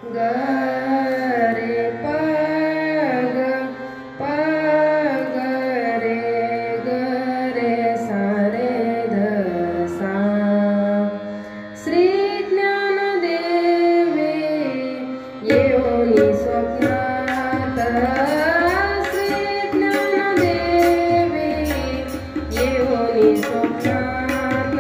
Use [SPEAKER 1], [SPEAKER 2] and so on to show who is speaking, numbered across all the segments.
[SPEAKER 1] ग रे प ग रे सा रे ध सा. श्री ज्ञानदेवे येऊनी स्वप्नात, श्री ज्ञानदेवे येऊनी स्वप्नात.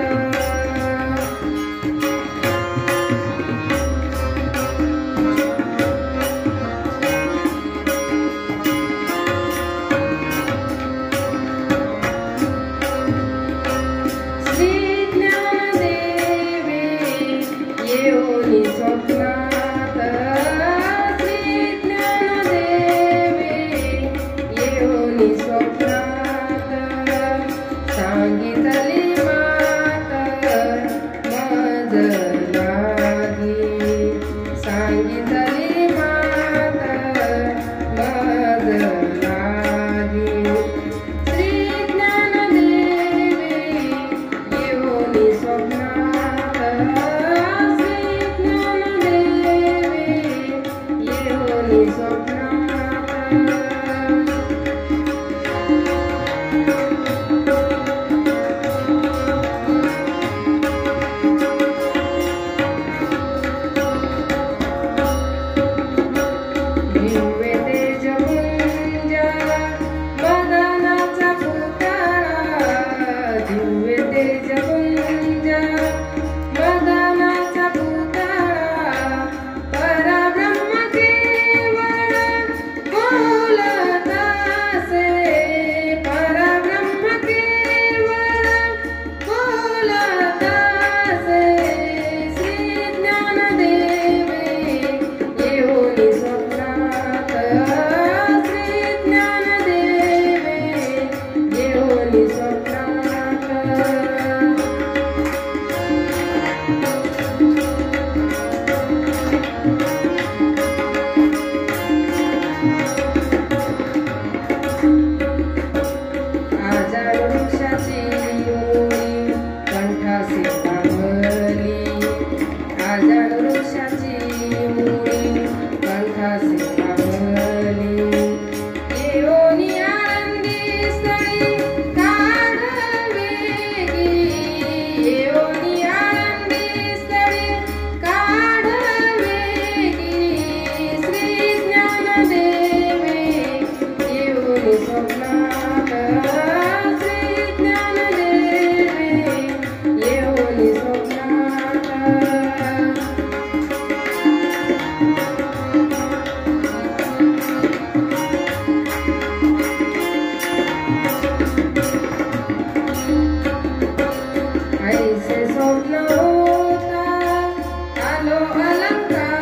[SPEAKER 1] श्री ज्ञानदेवे येऊनी स्वप्नात, श्री ज्ञानदेवे येऊनी स्वप्नात. सांगितली मात मज लागी, सांगितली मात मज लागी. श्री ज्ञानदेवे येऊनी स्वप्नात, श्री ज्ञानदेवे येऊनी स्वप्नात. दिव्य तेजपुंज मदनाचा पुतळा, दिव्य तेजपुंज मदनाचा पुतळा. परब्रह्म केवळ बोलतासे, परब्रह्म केवळ बोलतासे. श्री ज्ञानदेवे येऊनी स्वप्नात, श्री ज्ञानदेवे येऊनी स्वप्नात. आजार वृक्षाची मुळी कंठासी लाभली, आजार वृक्षाची मुळी कंठासी लाभली. येऊनी आनंदी स्थळी काढवेगी, येऊनी आनंदी स्थळी काढवेगी. श्री ज्ञानदेवे येऊनी स्वप्नात, श्री ज्ञानदेवे येऊनी स्वप्नात. ऐसे स्वप्न होता आलो अलंकार,